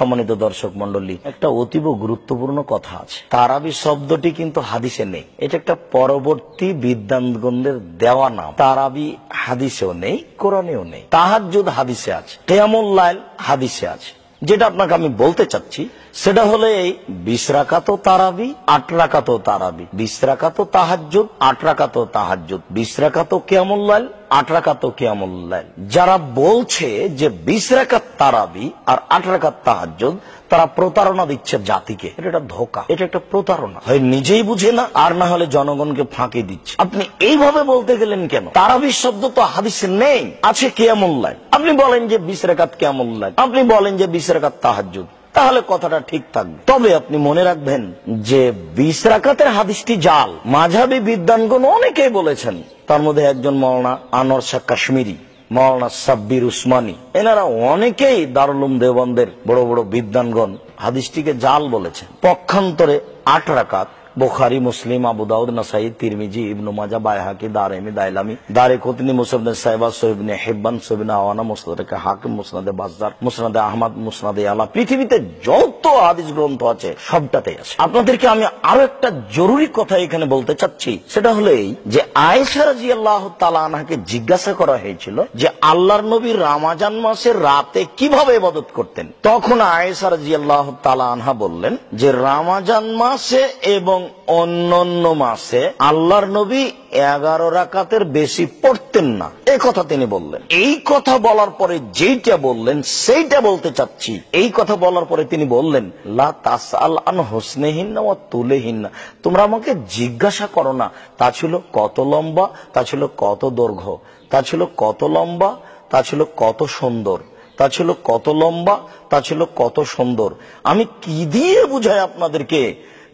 সম্মানিত দর্শক মন্ডলী, একটা অতীব গুরুত্বপূর্ণ কথা আছে। তারাবি শব্দটি কিন্তু হাদিসে নেই, এটা একটা পরবর্তী বিদ্বানগণদের দেওয়া নাম। তারাবি হাদিসেও নেই, কোরআনেও নেই। তাহাজ্জুদ হাদিসে আছে, কিয়ামুল লাইল হাদিসে আছে। যেটা আপনাকে আমি বলতে চাচ্ছি সেটা হলো এই 20 রাকাতও তারাবি, 8 রাকাতও তারাবি, 20 রাকাতও তাহাজ্জুদ, 8 রাকাতও তাহাজ্জুদ, 20 রাকাতও কিয়ামুল লাইল, 8 রাকাতও কিয়ামুল লাইল। যারা বলছে যে 20 রাকাত তারাবি আর 8 রাকাত তাহাজ্জুদ, তারা প্রতারণা দিচ্ছে জাতিকে। এটা একটা ধোঁকা, এটা একটা প্রতারণা। হয় নিজেই বুঝে না, আর না হলে জনগণকে ফাঁকি দিচ্ছে। আপনি এইভাবে বলতে গেলেন কেন? তারাবি শব্দ তো হাদিসে নেই, আছে কিয়ামুল লাইল। আপনি বলেন যে 20 রাকাত কিয়ামুল লাইল, আপনি বলেন যে 20 রাকাত তাহাজ্জুদ, তাহলে কথাটা ঠিক থাকবে। তবে আপনি মনে রাখবেন যে 20 রাকাতের হাদিসটি জাল। মাযহাবী বিদ্বানগণ অনেকেই বলেছেন, তার মধ্যে একজন মাওলানা আনোয়ার শাহ কাশ্মীরি, মাওলানা সাব্বির উসমানী, এনারা অনেকেই দারুল উলুম দেওবন্দের বড় বড় বিদ্বানগণ হাদিসটিকে জাল বলেছেন। পক্ষান্তরে 8 রাকাত বুখারী, মুসলিম, আবু দাউদ, নাসাই, তিরমিজি, ইবনে মাজাহ, বাইহাকি, দারমি, দাইলামি, দারিকুতনি, মুসনাদে সাহিবা, সহিবনে হিব্বান, সহিবনে আওয়ানা, মুসনাদে হাকিম, মুসনাদে বাজ্জার, মুসনাদে আহমদ, মুসনাদে আলা, পৃথিবীতে যত হাদিস গ্রন্থ আছে সবটাতেই আছে। আপনাদেরকে আমি আরো একটা জরুরি কথা এখানে বলতে চাচ্ছি, সেটা হলো এই যে আয়েশা রাদিয়াল্লাহু তাআলা আনহাকে জিজ্ঞাসা করা হয়েছিল যে আল্লাহর নবী রমজান মাসের রাতে কিভাবে ইবাদত করতেন। তখন আয়েশা রাদিয়াল্লাহু তাআলা আনহা বললেন যে রমজান মাসে এবং অন্যান্য মাসে আল্লাহর নবী 11 রাকাতের বেশি পড়তেন না, এই কথা তিনি বললেন। এই কথা বলার পরে যেইটা বললেন সেইটা বলতে চাচ্ছি। এই কথা বলার পরে তিনি বললেন, লা তাসআল আন হুসনিহিন্না ওয়া তুলিহিন্না, তোমরা আমাকে জিজ্ঞাসা করো না তা ছিল কত লম্বা, তা ছিল কত দৈর্ঘ্য, তা ছিল কত লম্বা, তা ছিল কত সুন্দর, তা ছিল কত লম্বা, তা ছিল কত সুন্দর। আমি কি দিয়ে বুঝাই আপনাদেরকে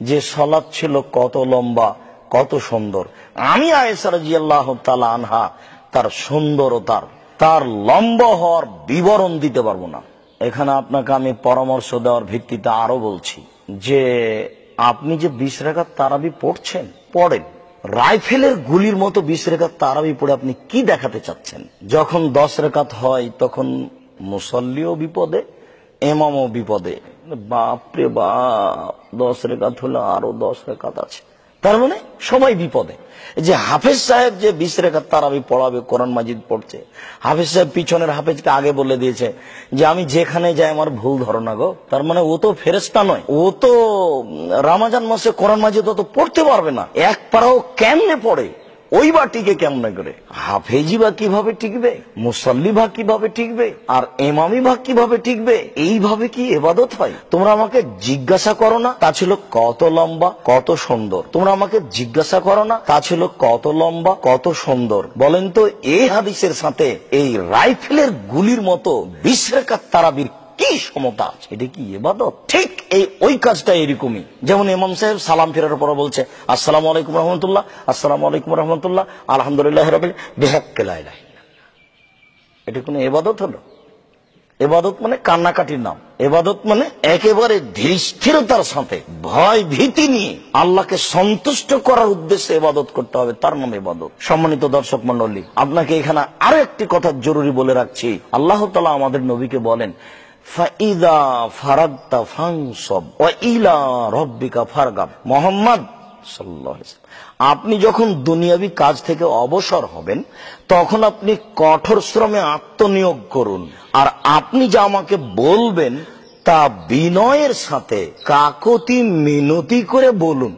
যে সালাত ছিল কত লম্বা, কত সুন্দর? আমি আয়েশা রাদিয়াল্লাহু তাআলা আনহা তার সুন্দরতার, তার লম্বা হওয়ার বিবরণ দিতে পারবো না। এখানে আপনাকে আমি পরামর্শ দেওয়ার ভিত্তিতে আরো বলছি যে আপনি যে 20 রাকাত তারাবি পড়ছেন, পড়েন। রাইফেলের গুলির মতো 20 রাকাত তারাবি পড়ে আপনি কি দেখাতে চাচ্ছেন? যখন 10 রাকাত হয় তখন মুসল্লিও বিপদে, ইমামও বিপদে। বাপরে বাপ, 10 রাকাত হলো আরো 10 রাকাত আছে, তার মানে সবাই বিপদে। যে হাফেজ সাহেব যে 20 রাকাত তারাবি পড়াবে, কোরআন মাজিদ পড়ছে, হাফেজ সাহেব পিছনের হাফেজকে আগে বলে দিয়েছে যে আমি যেখানে যাই আমার ভুল ধরো না গো। তার মানে ও তো ফেরেশতা নয়, ও তো রমজান মাসে কোরআন মাজিদ তো পড়তে পারবে না। এক পারাও কেমনে পড়ে, ওই বা টিকে কেমনে করে? হাফেজি বা কিভাবে টিকবে, মুসল্লি বা কিভাবে টিকবে, আর ইমামি বা কিভাবে টিকবে? এইভাবে কি ইবাদত হয়? তোমরা আমাকে জিজ্ঞাসা করো না তা ছিল কত লম্বা, কত সুন্দর। তোমরা আমাকে জিজ্ঞাসা করো না তা ছিল কত লম্বা, কত সুন্দর। বলেন তো এই হাদিসের সাথে এই রাইফেলের গুলির মতো 20 রাকাত তারাবির কি সমতা আছে? এটা কি ইবাদত? ঠিক ওই কাজটা এরকমই। যেমন ইমাম সাহেব সালাম ফেরার পর বলছে আসসালামু আলাইকুম রহমতুল্লাহ, আসসালামু আলাইকুম রহমতুল্লাহ, আলহামদুলিল্লাহ রাব্বিল বিহাক্কি লা ইলাহা ইল্লাল্লাহ। এটা কোনো ইবাদত হলো? ইবাদত মানে কান্নাকাটির নাম। ইবাদত মানে একেবারে ধীরস্থিরতার সাথে, ভয় ভীতি নিয়ে আল্লাহকে সন্তুষ্ট করার উদ্দেশ্যে ইবাদত করতে হবে, তার নাম ইবাদত। সম্মানিত দর্শক মণ্ডলী, আপনাকে এখানে আরো একটি কথা জরুরি বলে রাখছি। আল্লাহ তাআলা আমাদের নবীকে বলেন, ফাইদা ফারাগতা ফানসব ওয়া ইলা রাব্বিকা ফারগাব। মুহাম্মদ সাল্লাল্লাহু আলাইহি ওয়াসাল্লাম, আপনি যখন দুনিয়াবি কাজ থেকে অবসর হবেন তখন আপনি কঠোর শ্রমে আত্মনিয়োগ করুন, আর আপনি যা আমাকে বলবেন তা বিনয়ের সাথে কাকুতি মিনতি করে বলুন।